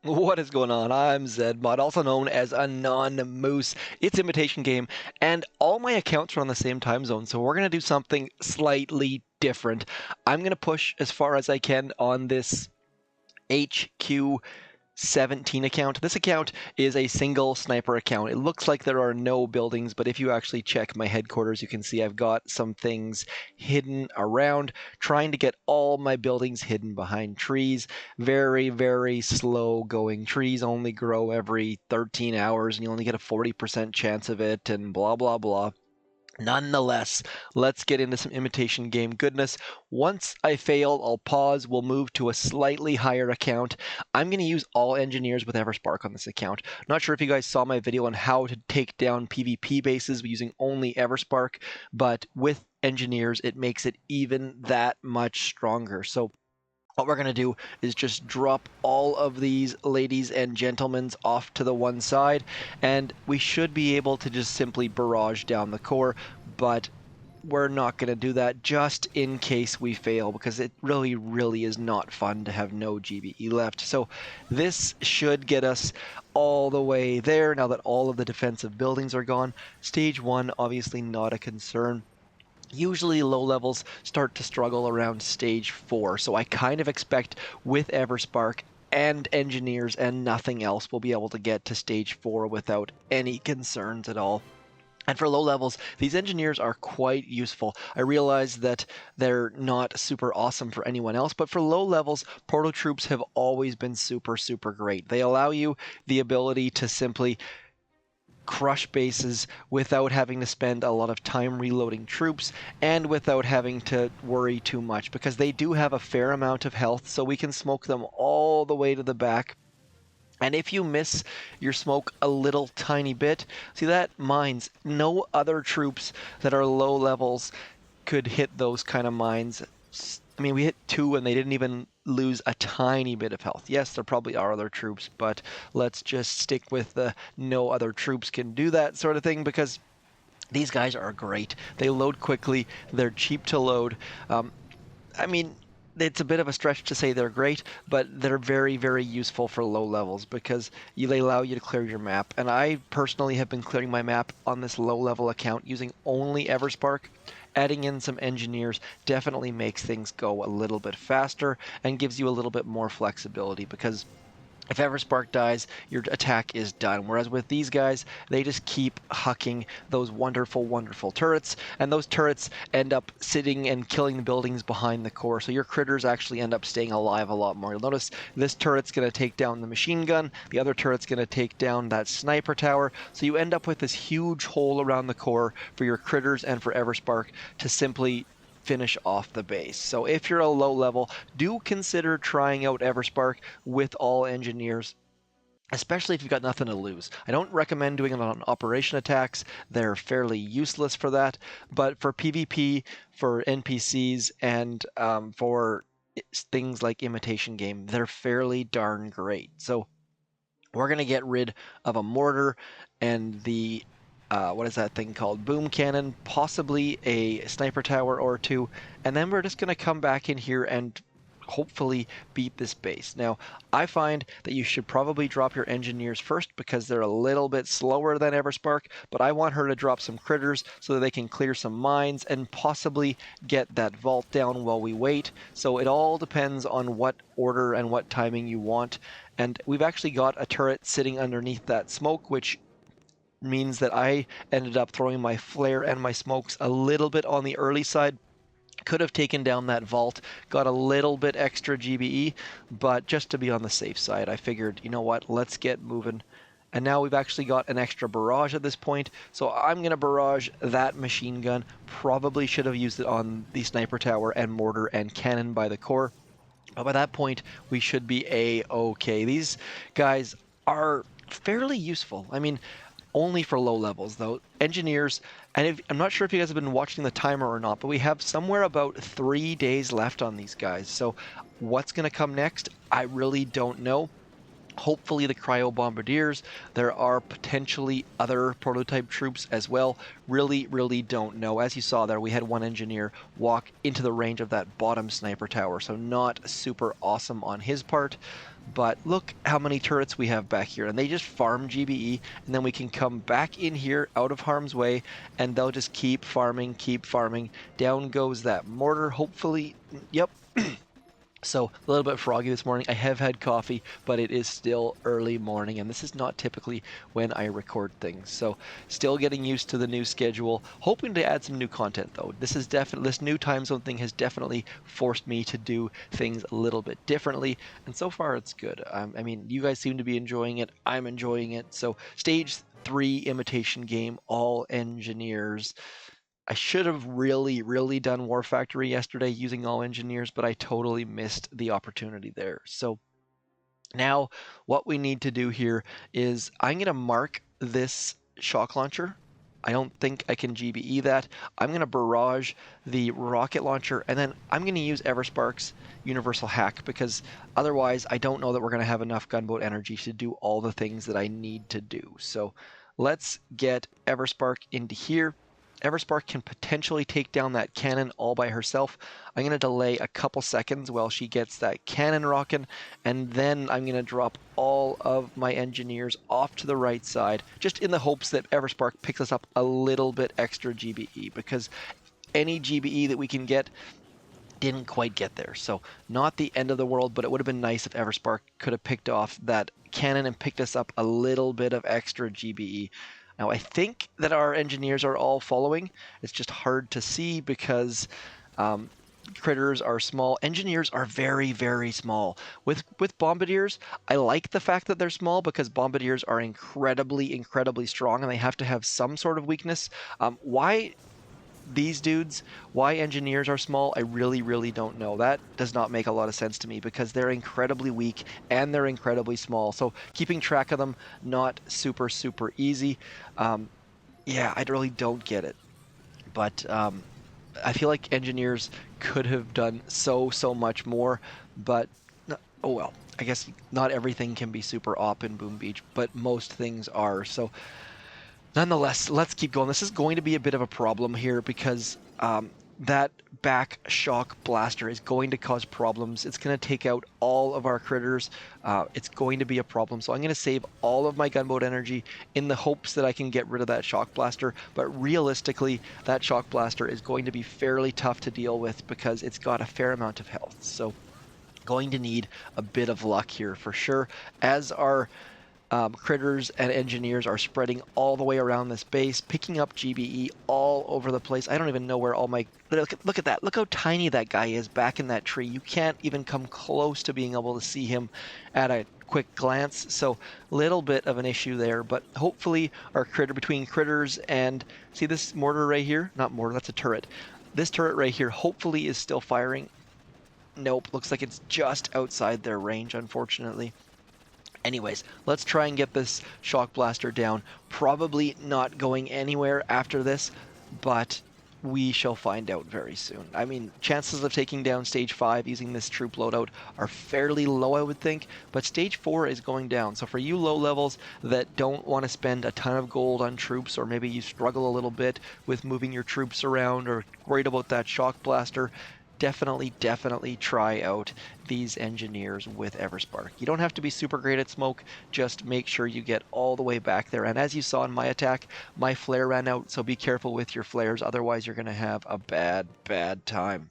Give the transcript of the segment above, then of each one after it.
What is going on? I'm zmot, also known as Anon Moose. It's Imitation Game, and all my accounts are on the same time zone, so we're going to do something slightly different. I'm going to push as far as I can on this HQ 17 account. This account is a single sniper account. It looks like there are no buildings, but if you actually check my headquarters, you can see I've got some things hidden around, trying to get all my buildings hidden behind trees. Very, very slow going. Trees only grow every 13 hours, and you only get a 40% chance of it, and blah, blah, blah. Nonetheless, let's get into some imitation game goodness. Once I fail, I'll pause. We'll move to a slightly higher account. I'm going to use all engineers with Everspark on this account. Not sure if you guys saw my video on how to take down PvP bases using only Everspark, but with engineers, it makes it even that much stronger. So what we're going to do is just drop all of these ladies and gentlemen off to the one side, and we should be able to just simply barrage down the core, but we're not going to do that just in case we fail, because it really, really is not fun to have no GBE left. So this should get us all the way there now that all of the defensive buildings are gone. Stage 1, obviously not a concern. Usually low levels start to struggle around stage 4, so I kind of expect with Everspark and engineers and nothing else we'll be able to get to stage 4 without any concerns at all. And for low levels, these engineers are quite useful. I realize that they're not super awesome for anyone else, but for low levels, proto-troops have always been super, super great. They allow you the ability to simply crush bases without having to spend a lot of time reloading troops and without having to worry too much, because they do have a fair amount of health, so we can smoke them all the way to the back. And if you miss your smoke a little tiny bit, see that mines, no other troops that are low levels could hit those kind of mines. I mean, we hit 2 and they didn't even lose a tiny bit of health. Yes, there probably are other troops, but let's just stick with the no other troops can do that sort of thing, because these guys are great. They load quickly. They're cheap to load. I mean, it's a bit of a stretch to say they're great, but they're very, very useful for low levels because they allow you to clear your map. And I personally have been clearing my map on this low level account using only Everspark. Adding in some engineers definitely makes things go a little bit faster and gives you a little bit more flexibility, because if Everspark dies, your attack is done. Whereas with these guys, they just keep hucking those wonderful, wonderful turrets, and those turrets end up sitting and killing the buildings behind the core. So your critters actually end up staying alive a lot more. You'll notice this turret's going to take down the machine gun, the other turret's going to take down that sniper tower. So you end up with this huge hole around the core for your critters and for Everspark to simply finish off the base. So if you're a low level, do consider trying out Everspark with all engineers, especially if you've got nothing to lose. I don't recommend doing it on operation attacks. They're fairly useless for that. But for PvP, for NPCs, and for things like Imitation Game, they're fairly darn great. So we're going to get rid of a mortar and the what is that thing called? Boom cannon, possibly a sniper tower or 2, and then we're just going to come back in here and hopefully beat this base. Now, I find that you should probably drop your engineers first because they're a little bit slower than Everspark, but I want her to drop some critters so that they can clear some mines and possibly get that vault down while we wait. So it all depends on what order and what timing you want. And we've actually got a turret sitting underneath that smoke, which means that I ended up throwing my flare and my smokes a little bit on the early side. Could have taken down that vault, got a little bit extra GBE, but just to be on the safe side, I figured, you know what, let's get moving. And now we've actually got an extra barrage at this point, so I'm going to barrage that machine gun. Probably should have used it on the sniper tower and mortar and cannon by the core. But by that point, we should be A-okay. These guys are fairly useful. I mean, only for low levels, though. Engineers, and I'm not sure if you guys have been watching the timer or not, but we have somewhere about 3 days left on these guys. So what's going to come next? I really don't know. Hopefully the cryo bombardiers. There are potentially other prototype troops as well. Really, really don't know. As you saw there, we had one engineer walk into the range of that bottom sniper tower, so not super awesome on his part. But look how many turrets we have back here, and they just farm GBE, and then we can come back in here out of harm's way, and they'll just keep farming, keep farming. Down goes that mortar, hopefully. Yep. So a little bit froggy this morning. I have had coffee, but it is still early morning, and this is not typically when I record things. So still getting used to the new schedule. Hoping to add some new content though. This new time zone thing has definitely forced me to do things a little bit differently, and so far it's good. I mean, you guys seem to be enjoying it. I'm enjoying it. So stage 3 imitation game, all engineers. I should have really done War Factory yesterday using all engineers, but I totally missed the opportunity there. So now what we need to do here is I'm going to mark this shock launcher. I don't think I can GBE that. I'm going to barrage the rocket launcher, and then I'm going to use Everspark's universal hack, because otherwise I don't know that we're going to have enough gunboat energy to do all the things that I need to do. So let's get Everspark into here. Everspark can potentially take down that cannon all by herself. I'm going to delay a couple seconds while she gets that cannon rocking, and then I'm going to drop all of my engineers off to the right side, just in the hopes that Everspark picks us up a little bit extra GBE, because any GBE that we can get didn't quite get there. So not the end of the world, but it would have been nice if Everspark could have picked off that cannon and picked us up a little bit of extra GBE. Now, I think that our engineers are all following. It's just hard to see because critters are small. Engineers are very small. With bombardiers, I like the fact that they're small because bombardiers are incredibly strong, and they have to have some sort of weakness. Why these dudes, why engineers are small, I really don't know. That does not make a lot of sense to me because they're incredibly weak and they're incredibly small. So keeping track of them, not super easy. Yeah, I really don't get it. But I feel like engineers could have done so much more. But oh well, I guess not everything can be super op in Boom Beach, but most things are. So nonetheless, let's keep going. This is going to be a bit of a problem here because that back shock blaster is going to cause problems. It's going to take out all of our critters. It's going to be a problem. So I'm going to save all of my gunboat energy in the hopes that I can get rid of that shock blaster. But realistically, that shock blaster is going to be fairly tough to deal with because it's got a fair amount of health. So going to need a bit of luck here for sure. As our critters and engineers are spreading all the way around this base, picking up GBE all over the place. I don't even know where all my... Look at that. Look how tiny that guy is back in that tree. You can't even come close to being able to see him at a quick glance. So little bit of an issue there, but hopefully our between critters and... See this mortar right here? Not mortar, that's a turret. This turret right here hopefully is still firing. Nope, looks like it's just outside their range, unfortunately. Anyways, let's try and get this shock blaster down. Probably not going anywhere after this, but we shall find out very soon. I mean, chances of taking down stage 5 using this troop loadout are fairly low, I would think, but stage 4 is going down. So for you low levels that don't want to spend a ton of gold on troops, or maybe you struggle a little bit with moving your troops around or worried about that shock blaster, definitely try out these engineers with Everspark. You don't have to be super great at smoke, just make sure you get all the way back there. And as you saw in my attack, my flare ran out, so be careful with your flares, otherwise you're going to have a bad time.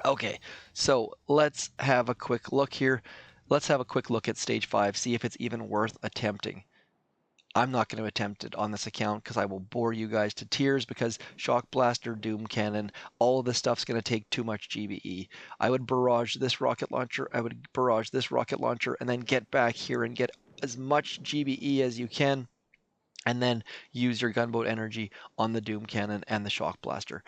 Okay, so let's have a quick look here. Let's have a quick look at stage 5, see if it's even worth attempting. I'm not going to attempt it on this account because I will bore you guys to tears because Shock Blaster, Doom Cannon, all of this stuff's going to take too much GBE. I would barrage this rocket launcher, I would barrage this rocket launcher, and then get back here and get as much GBE as you can, and then use your gunboat energy on the Doom Cannon and the Shock Blaster.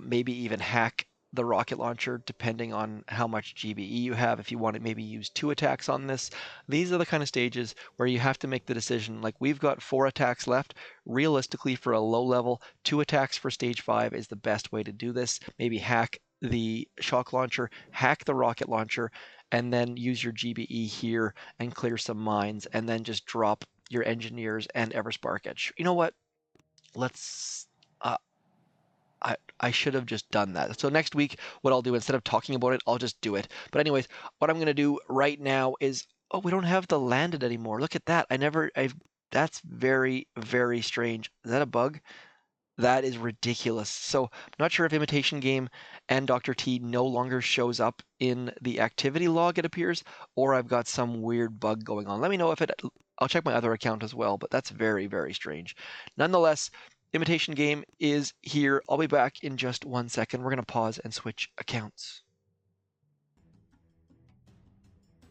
Maybe even hack the rocket launcher depending on how much GBE you have. If you want to maybe use 2 attacks on this, these are the kind of stages where you have to make the decision. Like, we've got 4 attacks left. Realistically, for a low level, 2 attacks for stage 5 is the best way to do this. Maybe hack the shock launcher, hack the rocket launcher, and then use your GBE here and clear some mines, and then just drop your engineers and Everspark edge. You know what? Let's I should have just done that. So next week, what I'll do, instead of talking about it, I'll just do it. But anyways, what I'm going to do right now is Oh, we don't have the landed anymore. Look at that. That's very, very strange. Is that a bug? That is ridiculous. So I'm not sure if Imitation Game and Dr. T no longer shows up in the activity log, it appears, or I've got some weird bug going on. Let me know if it. I'll check my other account as well, but that's very, very strange. Nonetheless, Imitation Game is here. I'll be back in just 1 second. We're going to pause and switch accounts.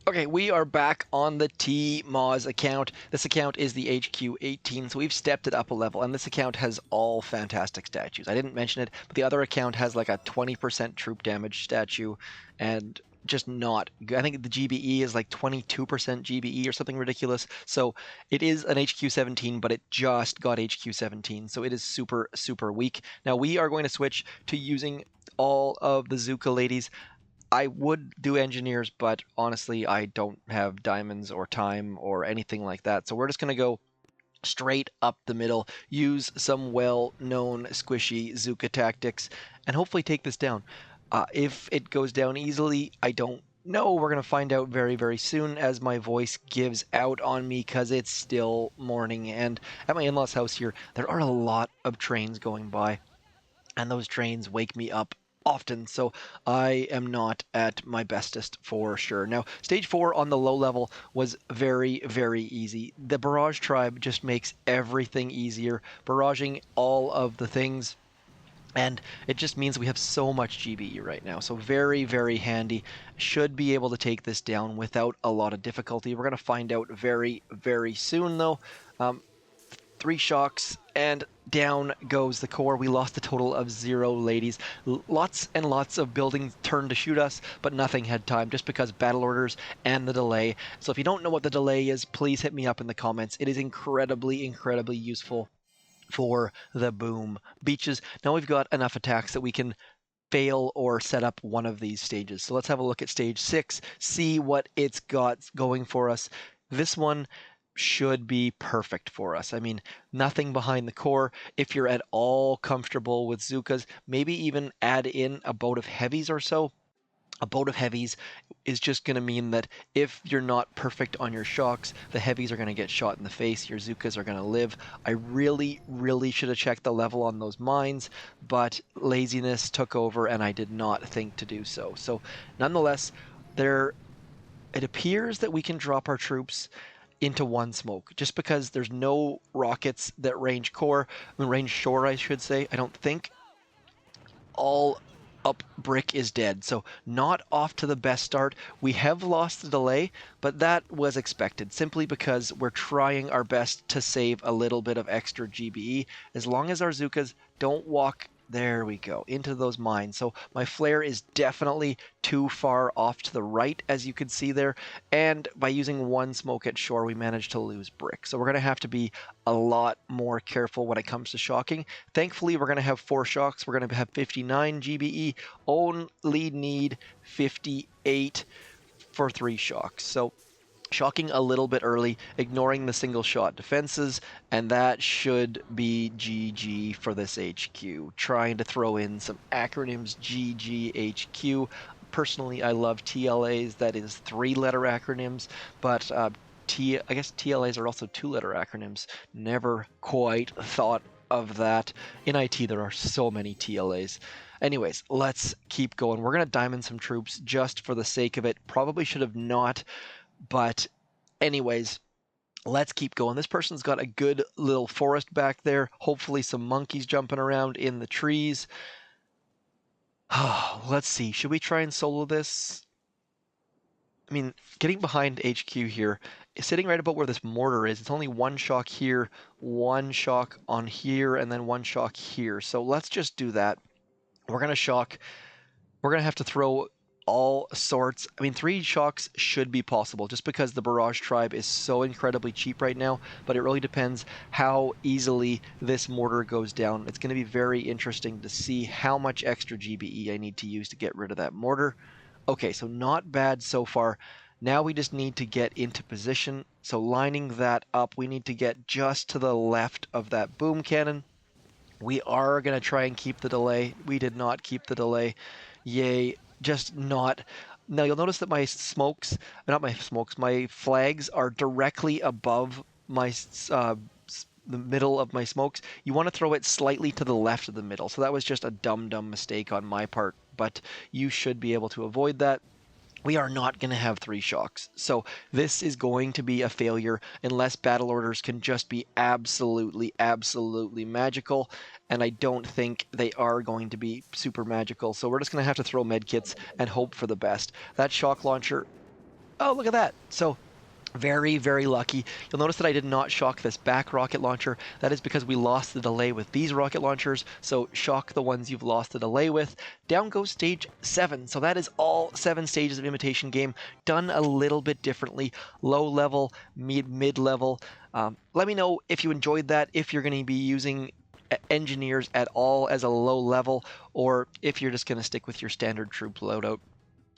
Okay, we are back on the TMoz account. This account is the HQ18, so we've stepped it up a level, and this account has all fantastic statues. I didn't mention it, but the other account has like a 20% troop damage statue, and just not good. I think the GBE is like 22% GBE or something ridiculous. So it is an HQ17, but it just got HQ17, so it is super, super weak. Now we are going to switch to using all of the Zuka ladies. I would do engineers, but honestly, I don't have diamonds or time or anything like that. So we're just going to go straight up the middle, use some well-known squishy Zuka tactics, and hopefully take this down. If it goes down easily, I don't know. We're going to find out very, very soon as my voice gives out on me because it's still morning. And at my in-laws' house here, there are a lot of trains going by, and those trains wake me up often, so I am not at my bestest for sure. Now, stage 4 on the low level was very, very easy. The barrage tribe just makes everything easier, barraging all of the things, and it just means we have so much GBE right now. So very, very handy. Should be able to take this down without a lot of difficulty. We're going to find out very, very soon, though. 3 shocks, and down goes the core. We lost a total of 0 ladies. Lots and lots of buildings turned to shoot us, but nothing had time just because battle orders and the delay. So if you don't know what the delay is, please hit me up in the comments. It is incredibly, incredibly useful for the boom beaches. Now we've got enough attacks that we can fail or set up one of these stages. So let's have a look at stage 6, see what it's got going for us. This one should be perfect for us. I mean, nothing behind the core. If you're at all comfortable with Zukas, maybe even add in a boat of heavies or so. A boat of heavies is just going to mean that if you're not perfect on your shocks, the heavies are going to get shot in the face, your Zukas are going to live. I really, really should have checked the level on those mines, but laziness took over and I did not think to do so. So nonetheless, it appears that we can drop our troops into one smoke just because there's no rockets that range shore, I should say. I don't think all up brick is dead, so not off to the best start. We have lost the delay, but that was expected simply because we're trying our best to save a little bit of extra GBE as long as our Zukas don't walk. There we go, into those mines. So my flare is definitely too far off to the right, as you can see there. And by using one smoke at shore, we managed to lose brick. So we're going to have to be a lot more careful when it comes to shocking. Thankfully, we're going to have 4 shocks. We're going to have 59 GBE. Only need 58 for 3 shocks. So shocking a little bit early, ignoring the single shot defenses, and that should be GG for this HQ. Trying to throw in some acronyms, GGHQ. Personally, I love TLAs, that is 3-letter acronyms, but I guess TLAs are also 2-letter acronyms. Never quite thought of that. In IT, there are so many TLAs. Anyways, let's keep going. We're going to diamond some troops just for the sake of it. Probably should have not. But anyways, let's keep going. This person's got a good little forest back there. Hopefully some monkeys jumping around in the trees. Let's see. Should we try and solo this? I mean, getting behind HQ here, sitting right about where this mortar is, it's only 1 shock here, 1 shock on here, and then 1 shock here. So let's just do that. We're going to shock. We're going to have to throw all sorts. I mean, 3 shocks should be possible just because the barrage tribe is so incredibly cheap right now, but it really depends how easily this mortar goes down. It's going to be very interesting to see how much extra GBE I need to use to get rid of that mortar. Okay, so not bad so far. Now we just need to get into position. So lining that up, we need to get just to the left of that boom cannon. We are going to try and keep the delay. We did not keep the delay. Yay. Just not Now you'll notice that my flags are directly above the middle of my smokes. You want to throw it slightly to the left of the middle. So that was just a dumb mistake on my part, but you should be able to avoid that. We are not going to have 3 shocks. So this is going to be a failure unless battle orders can just be absolutely, absolutely magical. And I don't think they are going to be super magical. So we're just going to have to throw medkits and hope for the best. That shock launcher, oh, look at that. So very, very lucky. You'll notice that I did not shock this back rocket launcher. That is because we lost the delay with these rocket launchers, so shock the ones you've lost the delay with. Down goes stage 7. So that is all 7 stages of Imitation Game, done a little bit differently. Low level, mid-level. Let me know if you enjoyed that, if you're going to be using engineers at all as a low level, or if you're just going to stick with your standard troop loadout.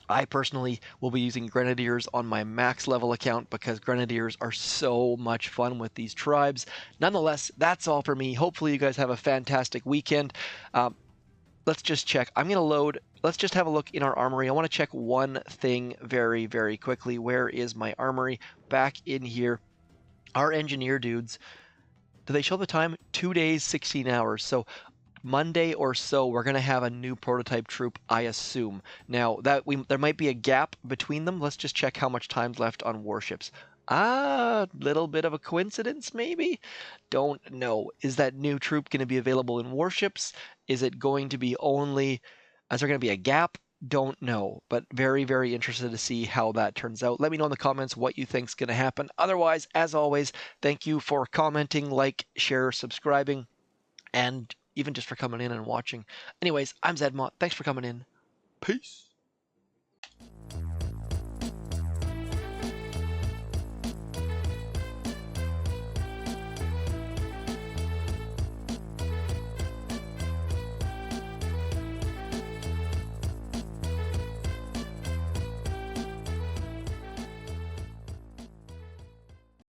I personally will be using Grenadiers on my max level account because Grenadiers are so much fun with these tribes. Nonetheless, that's all for me. Hopefully you guys have a fantastic weekend. Let's just check. I'm going to load. Let's just have a look in our armory. I want to check one thing very, very quickly. Where is my armory? Back in here. Our engineer dudes, do they show the time? 2 days, 16 hours. So Monday or so, we're going to have a new prototype troop, I assume. Now, there might be a gap between them. Let's just check how much time's left on warships. Little bit of a coincidence, maybe? Don't know. Is that new troop going to be available in warships? Is it going to be is there going to be a gap? Don't know, but very, very interested to see how that turns out. Let me know in the comments what you think's going to happen. Otherwise, as always, thank you for commenting, like, share, subscribing, and even just for coming in and watching. Anyways, I'm zmot. Thanks for coming in. Peace.